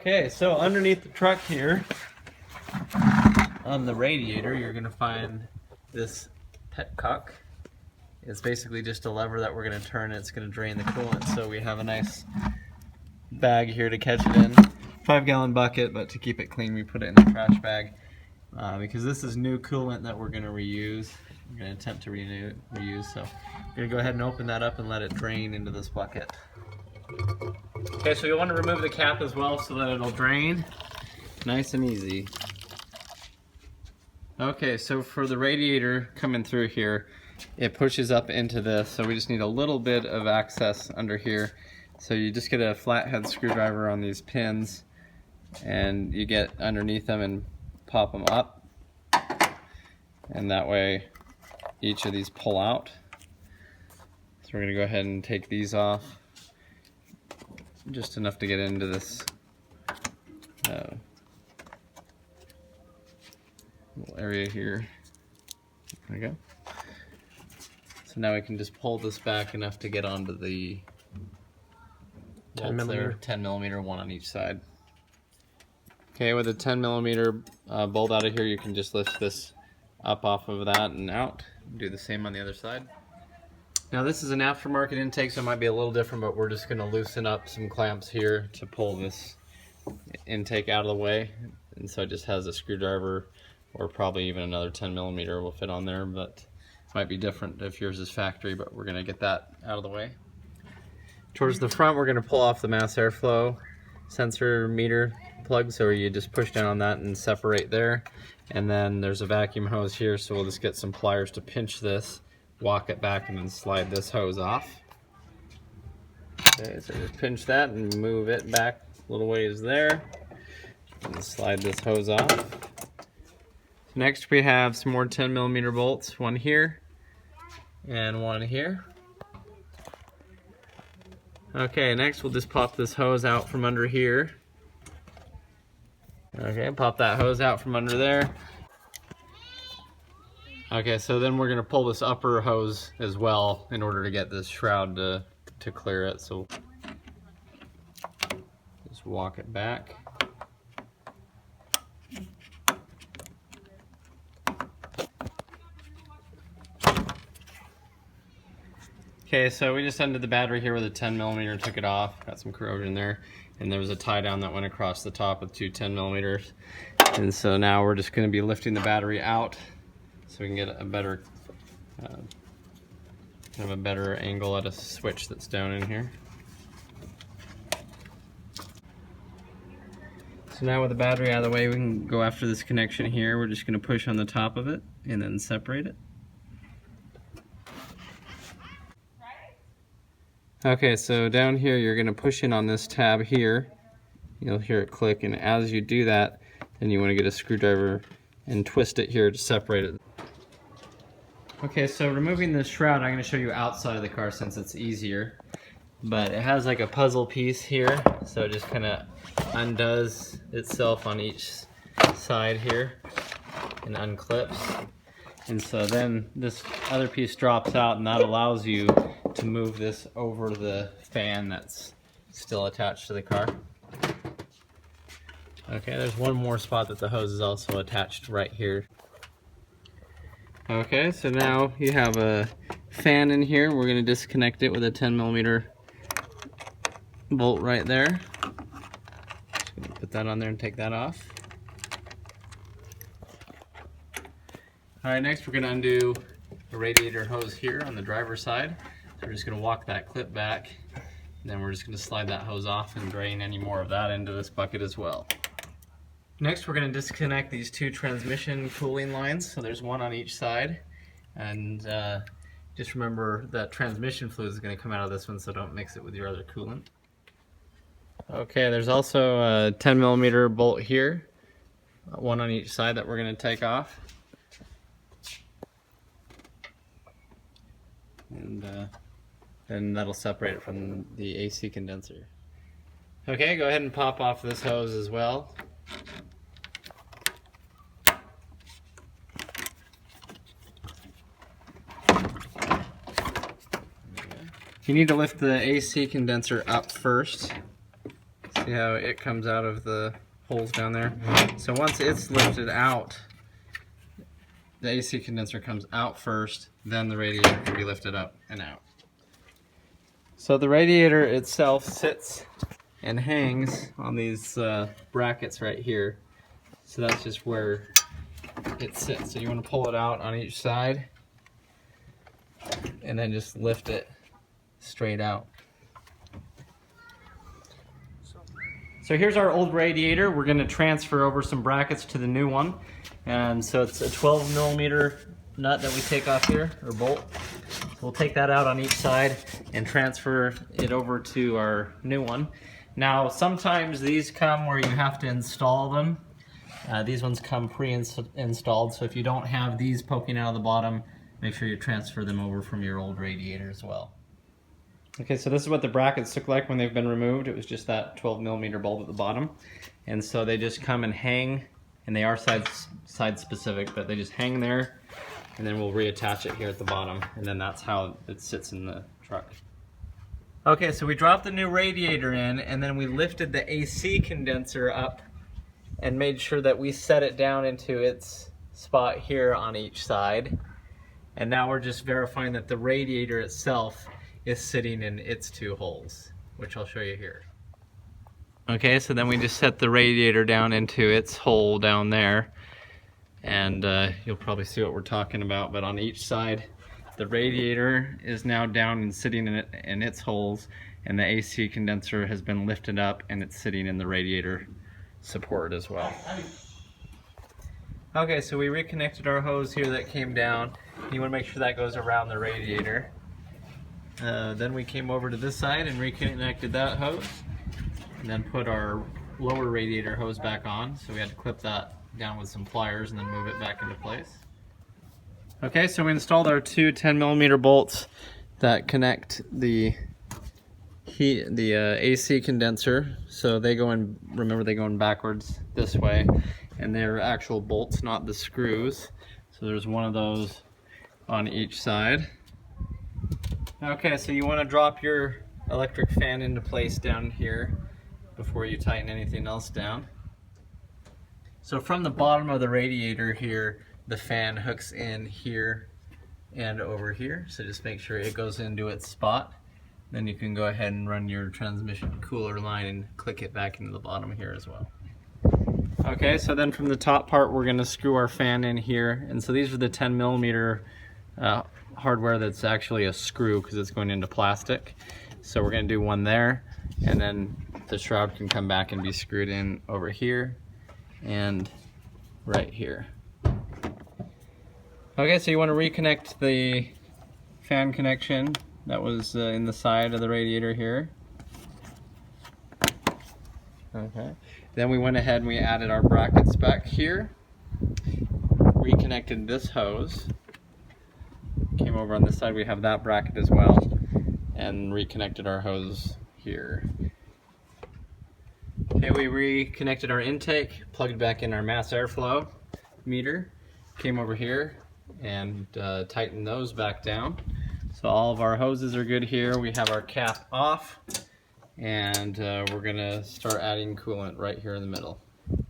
Okay, so underneath the truck here, on the radiator, you're going to find this petcock. It's basically just a lever that we're going to turn. It's going to drain the coolant. So we have a nice bag here to catch it in. 5-gallon bucket, but to keep it clean, we put it in the trash bag because this is new coolant that we're going to reuse. We're going to attempt to reuse. So we're going to go ahead and open that up and let it drain into this bucket. Okay, so you want to remove the cap as well so that it'll drain nice and easy. Okay, so for the radiator coming through here, it pushes up into this, so we just need a little bit of access under here. So you just get a flathead screwdriver on these pins and you get underneath them and pop them up, and that way each of these pull out. So we're going to go ahead and take these off, just enough to get into this little area here. There we go. So now we can just pull this back enough to get onto the 10 millimeter, one on each side. Okay, with a 10 millimeter bolt out of here, you can just lift this up off of that and out. Do the same on the other side. Now this is an aftermarket intake, so it might be a little different, but we're just going to loosen up some clamps here to pull this intake out of the way. And so it just has a screwdriver, or probably even another 10 millimeter will fit on there, but it might be different if yours is factory, but we're going to get that out of the way. Towards the front, we're going to pull off the mass airflow sensor meter plug, so you just push down on that and separate there. And then there's a vacuum hose here, so we'll just get some pliers to pinch this, walk it back, and then slide this hose off. Okay, so just pinch that and move it back a little ways there, and slide this hose off. Next we have some more 10 millimeter bolts, one here and one here. Okay, next we'll just pop this hose out from under here. Okay, pop that hose out from under there. Okay, so then we're going to pull this upper hose as well in order to get this shroud to clear it. So just walk it back. Okay, so we just undid the battery here with a 10 millimeter, took it off, got some corrosion there, and there was a tie down that went across the top with two 10 millimeters. And so now we're just going to be lifting the battery out so we can get a better, kind of a better angle at a switch that's down in here. So now with the battery out of the way, we can go after this connection here. We're just going to push on the top of it and then separate it. Okay, so down here you're going to push in on this tab here. You'll hear it click, and as you do that, then you want to get a screwdriver and twist it here to separate it. Okay, so removing the shroud, I'm going to show you outside of the car since it's easier. But it has like a puzzle piece here, so it just kind of undoes itself on each side here and unclips. And so then this other piece drops out, and that allows you to move this over the fan that's still attached to the car. Okay, there's one more spot that the hose is also attached right here. Okay, so now you have a fan in here. We're going to disconnect it with a 10 millimeter bolt right there. Just going to put that on there and take that off. Alright, next we're going to undo the radiator hose here on the driver's side. So we're just going to walk that clip back, and then we're just going to slide that hose off and drain any more of that into this bucket as well. Next we're going to disconnect these two transmission cooling lines, so there's one on each side, and just remember that transmission fluid is going to come out of this one, so don't mix it with your other coolant. Okay, there's also a 10 millimeter bolt here, one on each side that we're going to take off. And then that'll separate it from the AC condenser. Okay, go ahead and pop off this hose as well. You need to lift the AC condenser up first. See, See how it comes out of the holes down there? So once it's lifted out, the AC condenser comes out first, then the radiator can be lifted up and out. So the radiator itself sits and hangs on these brackets right here. So that's just where it sits. So you want to pull it out on each side and then just lift it straight out. So here's our old radiator. We're going to transfer over some brackets to the new one. And so it's a 12 millimeter nut that we take off here, or bolt. So we'll take that out on each side and transfer it over to our new one. Now sometimes these come where you have to install them. These ones come pre-installed, so if you don't have these poking out of the bottom, make sure you transfer them over from your old radiator as well. Okay, so this is what the brackets look like when they've been removed. It was just that 12 millimeter bulb at the bottom. And so they just come and hang, and they are side specific, but they just hang there, and then we'll reattach it here at the bottom, and then that's how it sits in the truck. Okay, so we dropped the new radiator in, and then we lifted the AC condenser up and made sure that we set it down into its spot here on each side. And now we're just verifying that the radiator itself is sitting in its two holes, which I'll show you here. Okay, so then we just set the radiator down into its hole down there, and you'll probably see what we're talking about, but on each side the radiator is now down and sitting in its holes, and the AC condenser has been lifted up and it's sitting in the radiator support as well. Okay, so we reconnected our hose here that came down. You want to make sure that goes around the radiator. Then we came over to this side and reconnected that hose, and then put our lower radiator hose back on. So we had to clip that down with some pliers and then move it back into place. Okay, so we installed our two 10 millimeter bolts that connect the AC condenser. So they go in, remember they go in backwards this way, and they're actual bolts, not the screws. So there's one of those on each side. Okay, so you want to drop your electric fan into place down here before you tighten anything else down. So from the bottom of the radiator here, the fan hooks in here and over here. So just make sure it goes into its spot. Then you can go ahead and run your transmission cooler line and click it back into the bottom here as well. Okay, so then from the top part we're going to screw our fan in here. And so these are the 10 millimeter hardware that's actually a screw because it's going into plastic. So we're going to do one there, and then the shroud can come back and be screwed in over here and right here. Okay, so you want to reconnect the fan connection that was in the side of the radiator here. Okay, then we went ahead and we added our brackets back here, reconnected this hose, came over on this side, we have that bracket as well, and reconnected our hose here. Okay, we reconnected our intake, plugged back in our mass airflow meter, came over here and tightened those back down. So all of our hoses are good here. We have our cap off, and we're gonna start adding coolant right here in the middle.